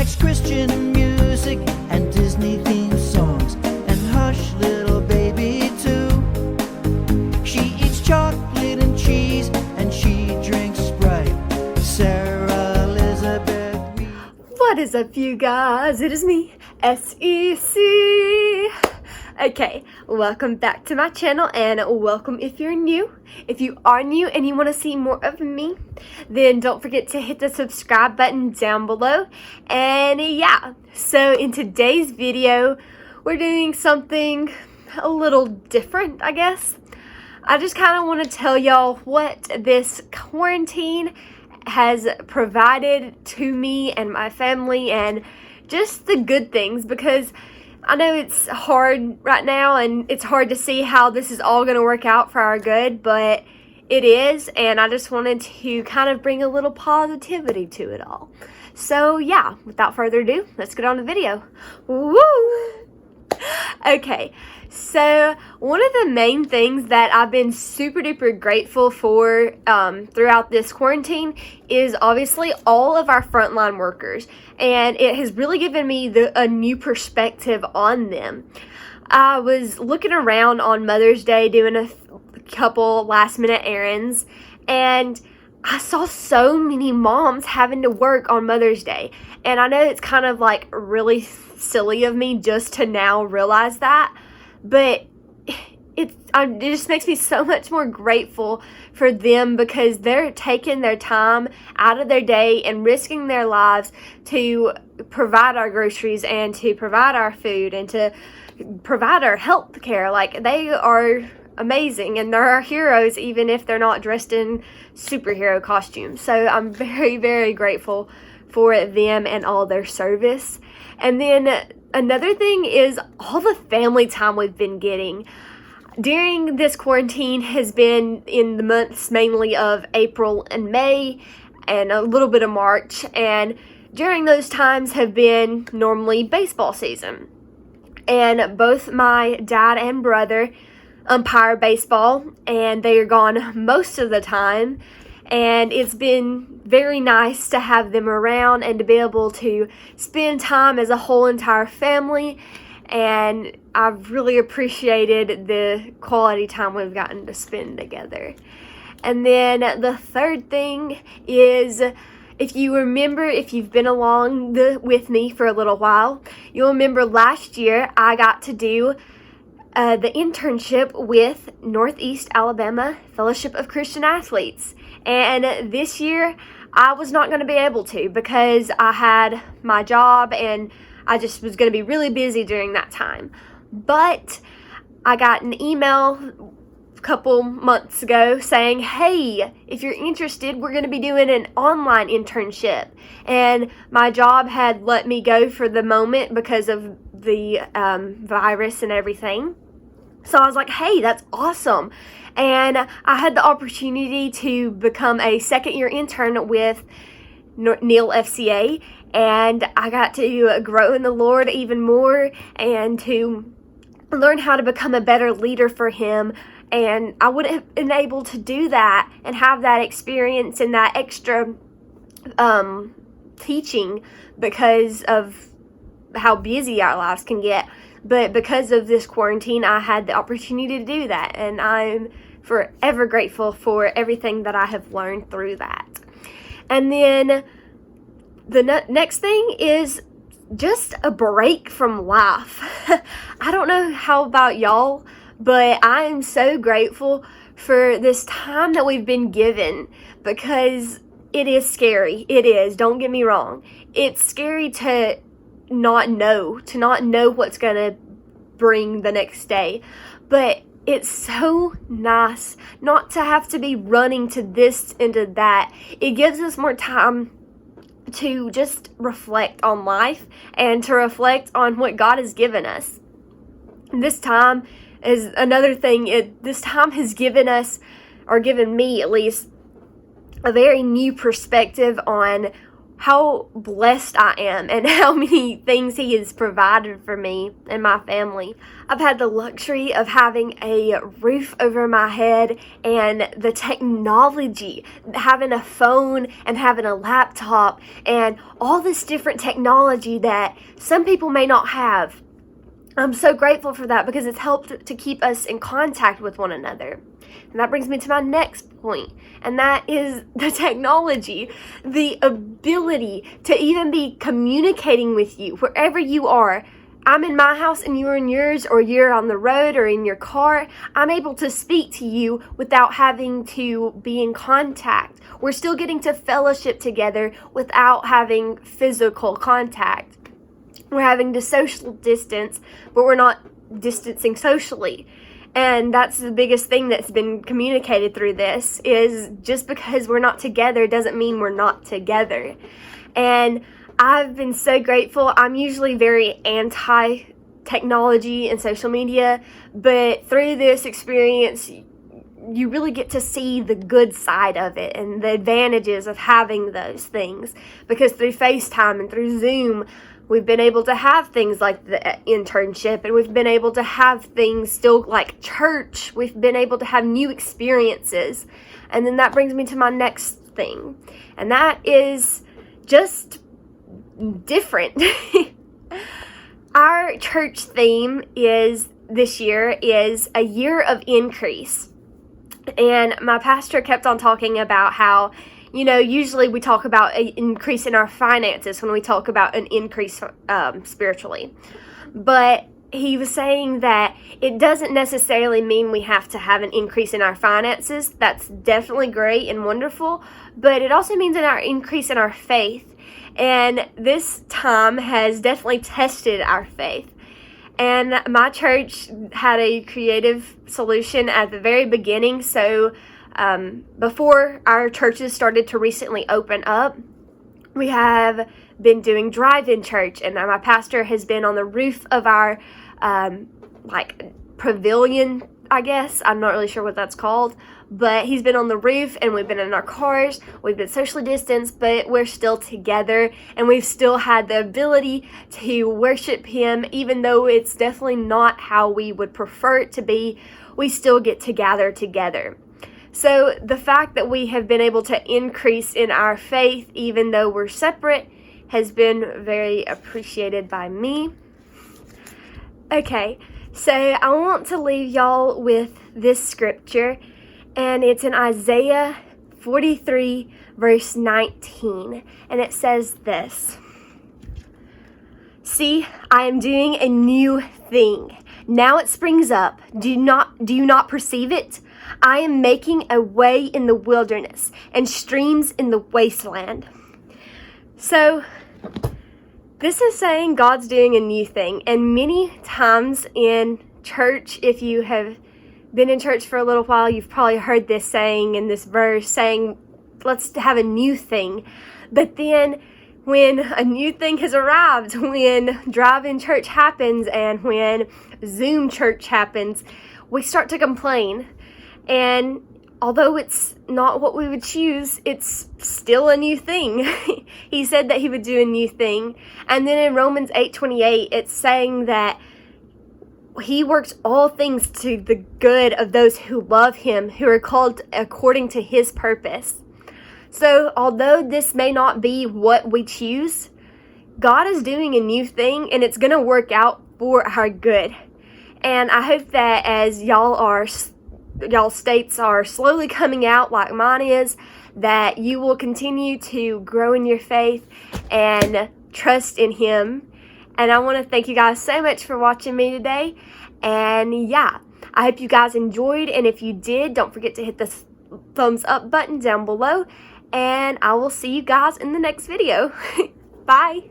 likes Christian music and Disney theme songs and Hush Little Baby too. She eats chocolate and cheese and she drinks Sprite. Sarah Elizabeth Reed. What is up, you guys? It is me, SEC. Okay, welcome back to my channel, and welcome if you're new. If you are new and you want to see more of me, then don't forget to hit the subscribe button down below. And yeah, so in today's video, we're doing something a little different, I guess. I just kind of want to tell y'all what this quarantine has provided to me and my family, and just the good things, because I know it's hard right now and it's hard to see how this is all going to work out for our good, but it is, and I just wanted to kind of bring a little positivity to it all. So yeah, without further ado, let's get on the video. Woo! Okay, so one of the main things that I've been super duper grateful for throughout this quarantine is obviously all of our frontline workers, and it has really given me a new perspective on them. I was looking around on Mother's Day doing a couple last minute errands, and I saw so many moms having to work on Mother's Day, and I know it's kind of like really silly of me just to now realize that, but it just makes me so much more grateful for them, because they're taking their time out of their day and risking their lives to provide our groceries and to provide our food and to provide our health care. Like, they are amazing, and they're our heroes even if they're not dressed in superhero costumes. So I'm very, very grateful for them and all their service. And then another thing is all the family time we've been getting during this quarantine has been in the months mainly of April and May and a little bit of March, and during those times have been normally baseball season. And both my dad and brother umpire baseball, and they are gone most of the time, and it's been very nice to have them around and to be able to spend time as a whole entire family, and I've really appreciated the quality time we've gotten to spend together. And then the third thing is, if you remember, if you've been along with me for a little while, you'll remember last year I got to do the internship with Northeast Alabama Fellowship of Christian Athletes. And this year, I was not going to be able to, because I had my job and I just was going to be really busy during that time. But I got an email a couple months ago saying, hey, if you're interested, we're going to be doing an online internship. And my job had let me go for the moment because of the virus and everything. So I was like, hey, that's awesome. And I had the opportunity to become a second-year intern with Neil FCA, and I got to grow in the Lord even more and to learn how to become a better leader for Him. And I wouldn't have been able to do that and have that experience and that extra teaching because of how busy our lives can get. But because of this quarantine, I had the opportunity to do that, and I'm forever grateful for everything that I have learned through that. And then the next thing is just a break from life. I don't know how about y'all, but I am so grateful for this time that we've been given, because it is scary. It is. Don't get me wrong. It's scary to not know what's going to bring the next day. But it's so nice not to have to be running to this and to that. It gives us more time to just reflect on life and to reflect on what God has given us. This time is another thing. This time has given us, or given me at least, a very new perspective on how blessed I am and how many things He has provided for me and my family. I've had the luxury of having a roof over my head and the technology, having a phone and having a laptop and all this different technology that some people may not have. I'm so grateful for that because it's helped to keep us in contact with one another. And that brings me to my next point, and that is the technology, the ability to even be communicating with you wherever you are. I'm in my house and you're in yours, or you're on the road or in your car. I'm able to speak to you without having to be in contact. We're still getting to fellowship together without having physical contact. We're having to social distance, but we're not distancing socially. And that's the biggest thing that's been communicated through this, is just because we're not together doesn't mean we're not together. And I've been so grateful. I'm usually very anti-technology and social media, but through this experience, you really get to see the good side of it and the advantages of having those things. Because through FaceTime and through Zoom, we've been able to have things like the internship, and we've been able to have things still like church. We've been able to have new experiences. And then that brings me to my next thing, and that is just different. Our church theme this year is a year of increase. And my pastor kept on talking about how, usually we talk about an increase in our finances when we talk about an increase spiritually. But he was saying that it doesn't necessarily mean we have to have an increase in our finances. That's definitely great and wonderful. But it also means an increase in our faith. And this time has definitely tested our faith. And my church had a creative solution at the very beginning. So before our churches started to recently open up, we have been doing drive-in church, and my pastor has been on the roof of our pavilion, I guess. I'm not really sure what that's called, but he's been on the roof, and we've been in our cars. We've been socially distanced, but we're still together, and we've still had the ability to worship him, even though it's definitely not how we would prefer it to be. We still get to gather together. So the fact that we have been able to increase in our faith, even though we're separate, has been very appreciated by me. Okay, so I want to leave y'all with this scripture, and it's in Isaiah 43, verse 19, and it says this: "See, I am doing a new thing. Now it springs up. Do you not perceive it? I am making a way in the wilderness and streams in the wasteland." So this is saying God's doing a new thing. And many times in church, if you have been in church for a little while, you've probably heard this saying in this verse, saying, let's have a new thing. But then when a new thing has arrived, when drive-in church happens and when Zoom church happens, we start to complain. And although it's not what we would choose, it's still a new thing. He said that he would do a new thing. And then in Romans 8:28, it's saying that he works all things to the good of those who love him, who are called according to his purpose. So although this may not be what we choose, God is doing a new thing, and it's going to work out for our good. And I hope that as y'all's states are slowly coming out like mine is, that you will continue to grow in your faith and trust in him. And I want to thank you guys so much for watching me today. And yeah, I hope you guys enjoyed. And if you did, don't forget to hit the thumbs up button down below. And I will see you guys in the next video. Bye.